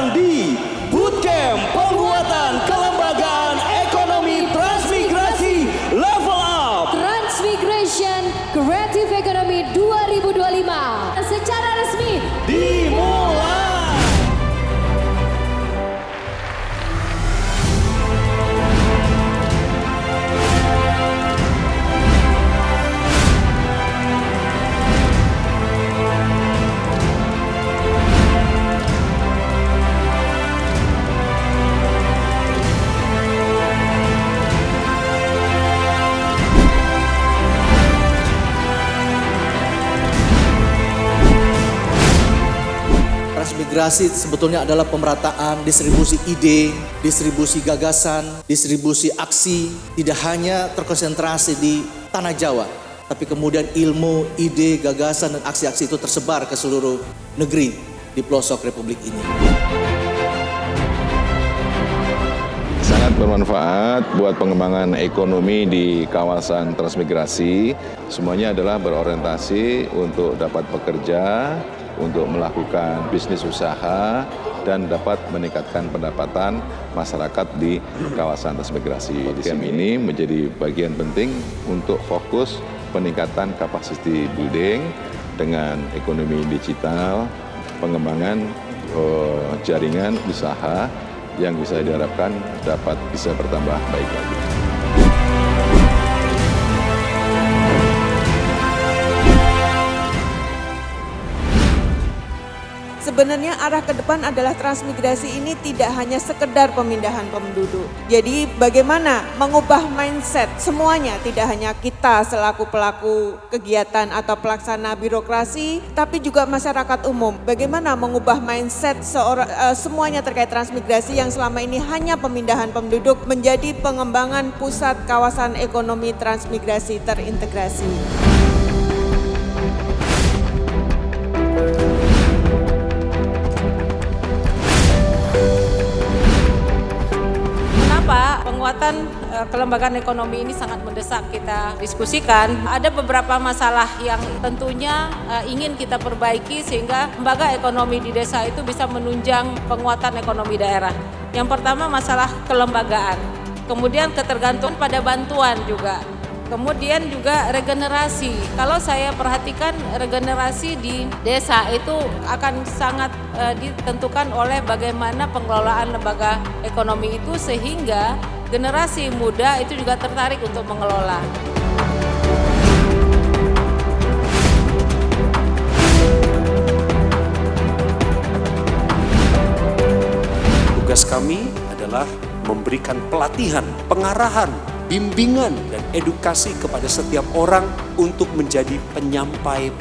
datang di Bootcamp Penguatan Kelembagaan Ekonomi Transmigrasi Level Up Transmigration Creative Economy 2025 secara resmi dimulai. Transmigrasi sebetulnya adalah pemerataan, distribusi ide, distribusi gagasan, distribusi aksi, tidak hanya terkonsentrasi di tanah Jawa, tapi kemudian ilmu, ide, gagasan, dan aksi-aksi itu tersebar ke seluruh negeri di pelosok Republik ini. Sangat bermanfaat buat pengembangan ekonomi di kawasan transmigrasi. Semuanya adalah berorientasi untuk dapat bekerja, untuk melakukan bisnis usaha, dan dapat meningkatkan pendapatan masyarakat di kawasan transmigrasi. Bootcamp ini menjadi bagian penting untuk fokus peningkatan capacity building dengan ekonomi digital, pengembangan jaringan usaha yang bisa diharapkan dapat bisa bertambah baik lagi. Sebenarnya arah ke depan adalah transmigrasi ini tidak hanya sekedar pemindahan penduduk. Jadi bagaimana mengubah mindset semuanya, tidak hanya kita selaku pelaku kegiatan atau pelaksana birokrasi, tapi juga masyarakat umum. Bagaimana mengubah mindset semuanya terkait transmigrasi yang selama ini hanya pemindahan penduduk menjadi pengembangan pusat kawasan ekonomi transmigrasi terintegrasi. Penguatan kelembagaan ekonomi ini sangat mendesak kita diskusikan. Ada beberapa masalah yang tentunya ingin kita perbaiki sehingga lembaga ekonomi di desa itu bisa menunjang penguatan ekonomi daerah. Yang pertama masalah kelembagaan, kemudian ketergantungan pada bantuan juga. Kemudian juga regenerasi. Kalau saya perhatikan regenerasi di desa itu akan sangat ditentukan oleh bagaimana pengelolaan lembaga ekonomi itu sehingga generasi muda itu juga tertarik untuk mengelola. Tugas kami adalah memberikan pelatihan, pengarahan, bimbingan dan edukasi kepada setiap orang untuk menjadi penyampai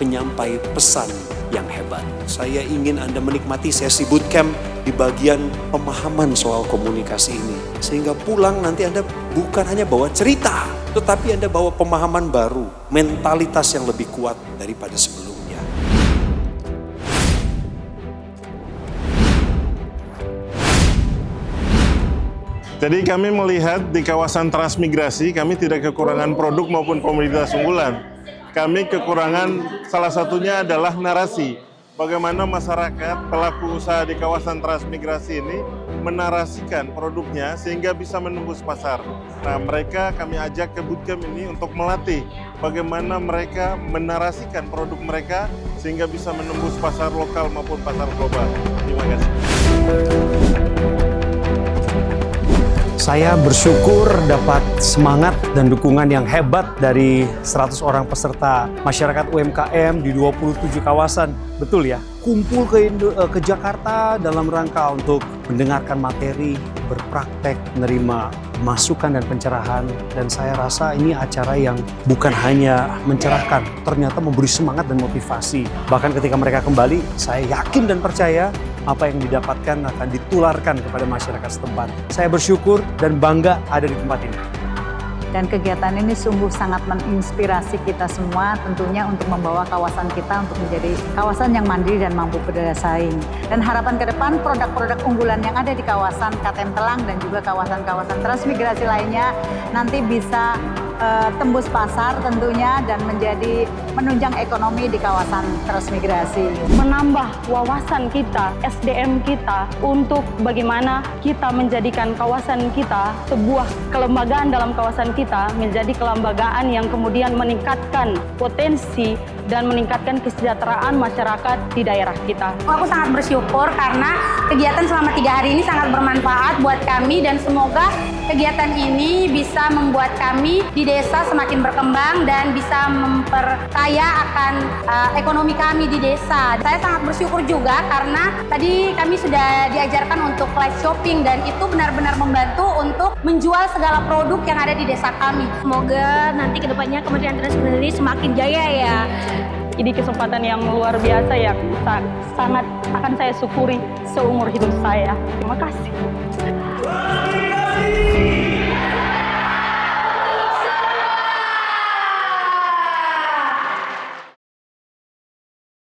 pesan yang hebat. Saya ingin Anda menikmati sesi bootcamp di bagian pemahaman soal komunikasi ini. Sehingga pulang nanti Anda bukan hanya bawa cerita, tetapi Anda bawa pemahaman baru, mentalitas yang lebih kuat daripada sebelumnya. Jadi kami melihat di kawasan transmigrasi kami tidak kekurangan produk maupun komoditas unggulan. Kami kekurangan salah satunya adalah narasi. Bagaimana masyarakat pelaku usaha di kawasan transmigrasi ini menarasikan produknya sehingga bisa menembus pasar. Nah, mereka kami ajak ke bootcamp ini untuk melatih bagaimana mereka menarasikan produk mereka sehingga bisa menembus pasar lokal maupun pasar global. Terima kasih. Saya bersyukur dapat semangat dan dukungan yang hebat dari 100 orang peserta masyarakat UMKM di 27 kawasan. Betul ya, kumpul ke Jakarta dalam rangka untuk mendengarkan materi, berpraktek, menerima masukan dan pencerahan. Dan saya rasa ini acara yang bukan hanya mencerahkan, ternyata memberi semangat dan motivasi. Bahkan ketika mereka kembali, saya yakin dan percaya apa yang didapatkan akan ditularkan kepada masyarakat setempat. Saya bersyukur dan bangga ada di tempat ini. Dan kegiatan ini sungguh sangat menginspirasi kita semua tentunya untuk membawa kawasan kita untuk menjadi kawasan yang mandiri dan mampu berdaya saing. Dan harapan ke depan produk-produk unggulan yang ada di kawasan KTM Telang dan juga kawasan-kawasan transmigrasi lainnya nanti bisa tembus pasar tentunya dan menjadi menunjang ekonomi di kawasan transmigrasi. Menambah wawasan kita, SDM kita untuk bagaimana kita menjadikan kawasan kita sebuah kelembagaan dalam kawasan kita menjadi kelembagaan yang kemudian meningkatkan potensi dan meningkatkan kesejahteraan masyarakat di daerah kita. Aku sangat bersyukur karena kegiatan selama 3 hari ini sangat bermanfaat buat kami dan semoga kegiatan ini bisa membuat kami di desa semakin berkembang dan bisa memperkaya akan ekonomi kami di desa. Saya sangat bersyukur juga karena tadi kami sudah diajarkan untuk live shopping dan itu benar-benar membantu untuk menjual segala produk yang ada di desa kami. Semoga nanti kedepannya Kementerian Transmigrasi semakin jaya ya. Ini kesempatan yang luar biasa yang sangat akan saya syukuri seumur hidup saya. Terima kasih.